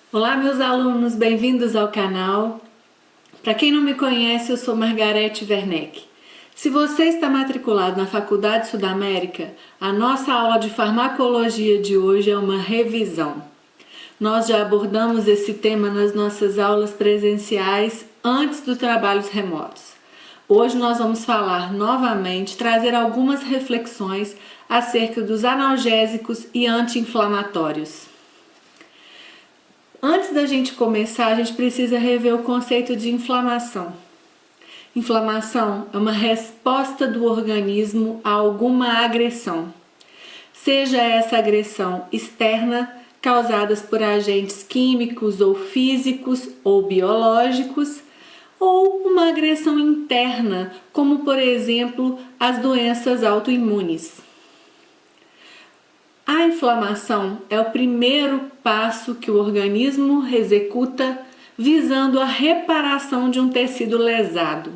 Olá, meus alunos, bem-vindos ao canal. Para quem não me conhece, eu sou Margarete Werneck. Se você está matriculado na Faculdade Sudamérica, a nossa aula de farmacologia de hoje é uma revisão. Nós já abordamos esse tema nas nossas aulas presenciais antes dos trabalhos remotos. Hoje nós vamos falar novamente, trazer algumas reflexões acerca dos analgésicos e anti-inflamatórios. Antes da gente começar, a gente precisa rever o conceito de inflamação. Inflamação é uma resposta do organismo a alguma agressão, seja essa agressão externa, causadas por agentes químicos ou físicos ou biológicos, ou uma agressão interna, como por exemplo as doenças autoimunes. A inflamação é o primeiro passo que o organismo executa visando a reparação de um tecido lesado.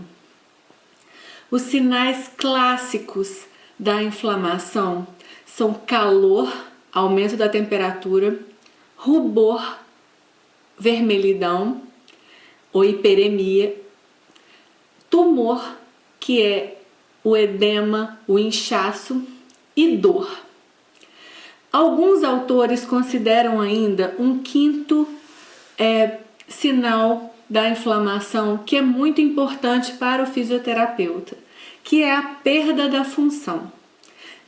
Os sinais clássicos da inflamação são calor, aumento da temperatura, rubor, vermelhidão ou hiperemia, tumor, que é o edema, o inchaço, e dor. Alguns autores consideram ainda um quinto sinal da inflamação que é muito importante para o fisioterapeuta, que é a perda da função.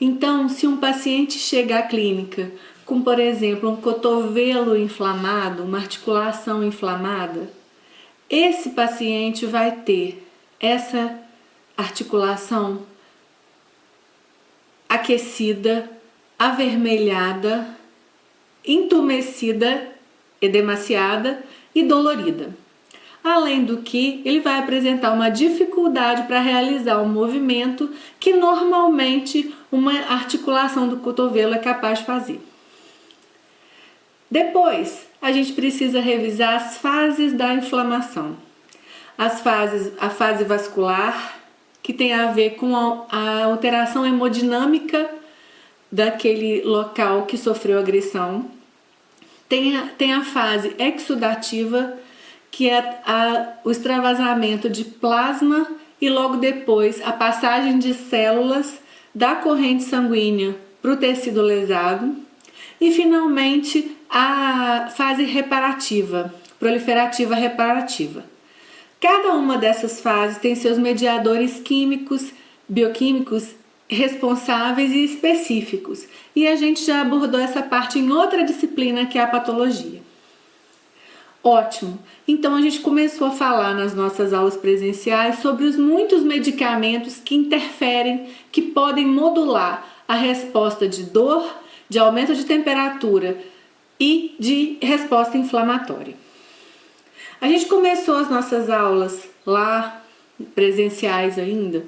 Então, se um paciente chega à clínica com, por exemplo, um cotovelo inflamado, uma articulação inflamada, esse paciente vai ter essa articulação aquecida, avermelhada, entumecida, edemaciada e dolorida. Além do que, ele vai apresentar uma dificuldade para realizar um movimento que normalmente uma articulação do cotovelo é capaz de fazer. Depois, a gente precisa revisar as fases da inflamação. A fase vascular, que tem a ver com a alteração hemodinâmica daquele local que sofreu agressão. Tem a fase exudativa, que é o extravasamento de plasma e logo depois a passagem de células da corrente sanguínea para o tecido lesado. E finalmente a fase reparativa, proliferativa reparativa. Cada uma dessas fases tem seus mediadores químicos, bioquímicos responsáveis e específicos. E a gente já abordou essa parte em outra disciplina, que é a patologia. Ótimo! Então a gente começou a falar nas nossas aulas presenciais sobre os muitos medicamentos que interferem, que podem modular a resposta de dor, de aumento de temperatura e de resposta inflamatória. A gente começou as nossas aulas lá, presenciais ainda,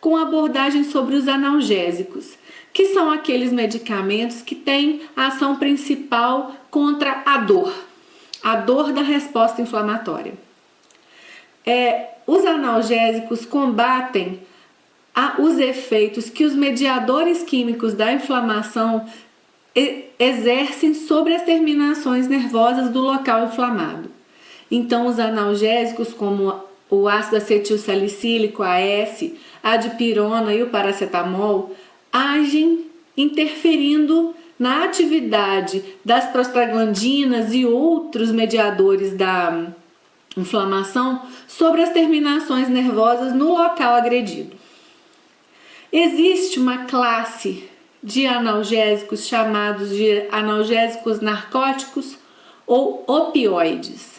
com abordagem sobre os analgésicos, que são aqueles medicamentos que têm a ação principal contra a dor da resposta inflamatória. Os analgésicos combatem os efeitos que os mediadores químicos da inflamação exercem sobre as terminações nervosas do local inflamado. Então, os analgésicos, como o ácido acetilsalicílico, AS, a dipirona e o paracetamol, agem interferindo na atividade das prostaglandinas e outros mediadores da inflamação sobre as terminações nervosas no local agredido. Existe uma classe de analgésicos chamados de analgésicos narcóticos ou opioides.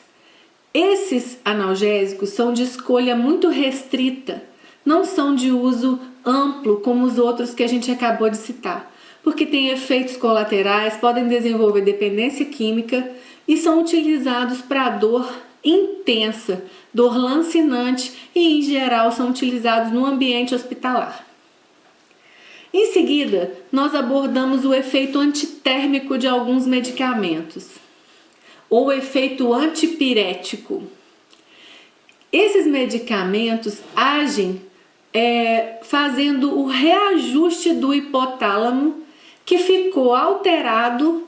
Esses analgésicos são de escolha muito restrita, não são de uso amplo como os outros que a gente acabou de citar, porque têm efeitos colaterais, podem desenvolver dependência química e são utilizados para dor intensa, dor lancinante e, em geral, são utilizados no ambiente hospitalar. Em seguida, nós abordamos o efeito antitérmico de alguns medicamentos, ou efeito antipirético. Esses medicamentos agem fazendo o reajuste do hipotálamo, que ficou alterado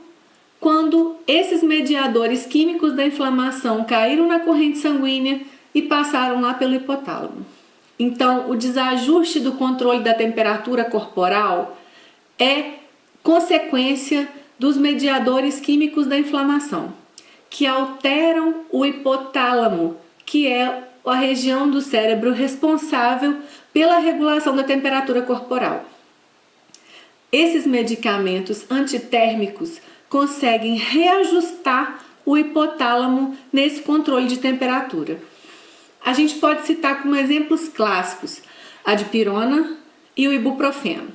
quando esses mediadores químicos da inflamação caíram na corrente sanguínea e passaram lá pelo hipotálamo. Então, o desajuste do controle da temperatura corporal é consequência dos mediadores químicos da inflamação, que alteram o hipotálamo, que é a região do cérebro responsável pela regulação da temperatura corporal. Esses medicamentos antitérmicos conseguem reajustar o hipotálamo nesse controle de temperatura. A gente pode citar como exemplos clássicos a dipirona e o ibuprofeno.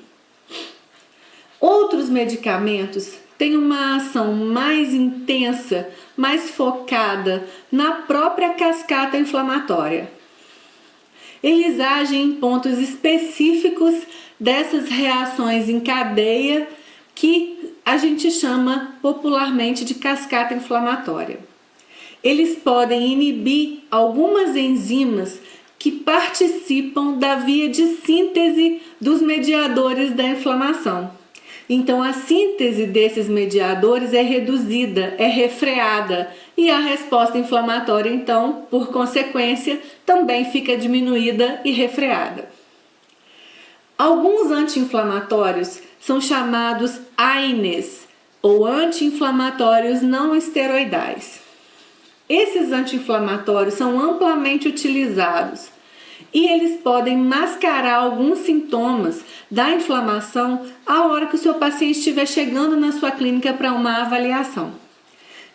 Outros medicamentos têm uma ação mais intensa, mais focada na própria cascata inflamatória. Eles agem em pontos específicos dessas reações em cadeia que a gente chama popularmente de cascata inflamatória. Eles podem inibir algumas enzimas que participam da via de síntese dos mediadores da inflamação. Então, a síntese desses mediadores é reduzida, é refreada e a resposta inflamatória, então, por consequência, também fica diminuída e refreada. Alguns anti-inflamatórios são chamados AINES, ou anti-inflamatórios não esteroidais. Esses anti-inflamatórios são amplamente utilizados e eles podem mascarar alguns sintomas da inflamação a hora que o seu paciente estiver chegando na sua clínica para uma avaliação.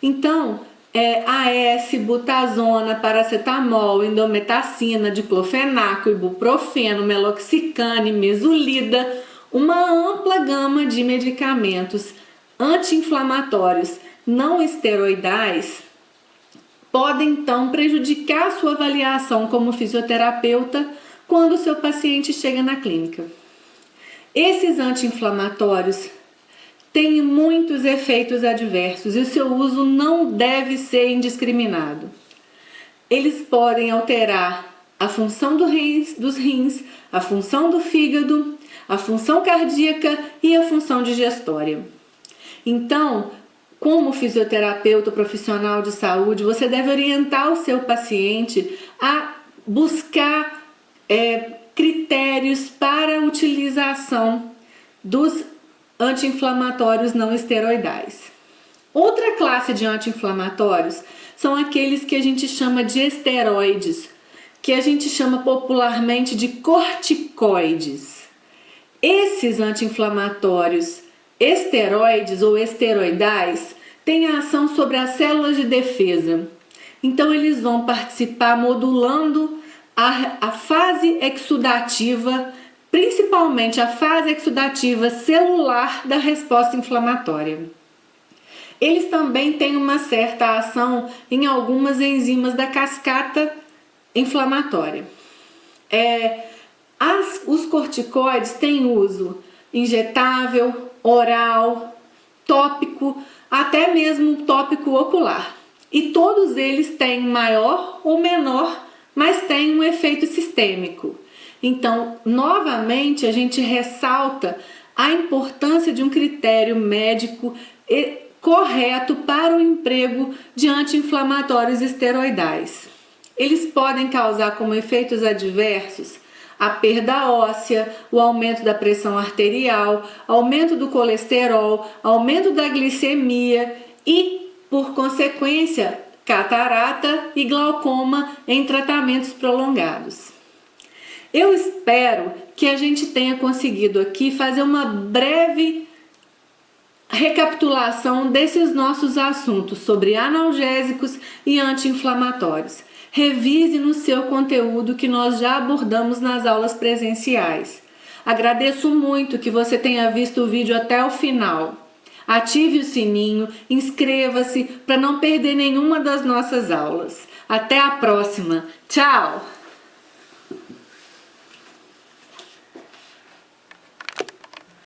Então, AS, butazona, paracetamol, indometacina, diclofenaco, ibuprofeno, meloxicam, mesulida, uma ampla gama de medicamentos anti-inflamatórios não esteroidais podem então prejudicar a sua avaliação como fisioterapeuta quando o seu paciente chega na clínica. Esses anti-inflamatórios têm muitos efeitos adversos e o seu uso não deve ser indiscriminado. Eles podem alterar a função dos rins, a função do fígado, a função cardíaca e a função digestória. Então, como fisioterapeuta profissional de saúde, você deve orientar o seu paciente a buscar critérios para a utilização dos anti-inflamatórios não esteroidais. Outra classe de anti-inflamatórios são aqueles que a gente chama de esteroides, que a gente chama popularmente de corticoides. Esses anti-inflamatórios esteroides ou esteroidais têm ação sobre as células de defesa. Então, eles vão participar modulando a fase exudativa, principalmente a fase exudativa celular da resposta inflamatória. Eles também têm uma certa ação em algumas enzimas da cascata inflamatória. Os corticoides têm uso injetável, oral, tópico, até mesmo tópico ocular. E todos eles têm maior ou menor, mas têm um efeito sistêmico. Então, novamente, a gente ressalta a importância de um critério médico correto para o emprego de anti-inflamatórios esteroidais. Eles podem causar como efeitos adversos a perda óssea, o aumento da pressão arterial, aumento do colesterol, aumento da glicemia e, por consequência, catarata e glaucoma em tratamentos prolongados. Eu espero que a gente tenha conseguido aqui fazer uma breve recapitulação desses nossos assuntos sobre analgésicos e anti-inflamatórios. Revise no seu conteúdo que nós já abordamos nas aulas presenciais. Agradeço muito que você tenha visto o vídeo até o final. Ative o sininho, inscreva-se para não perder nenhuma das nossas aulas. Até a próxima. Tchau!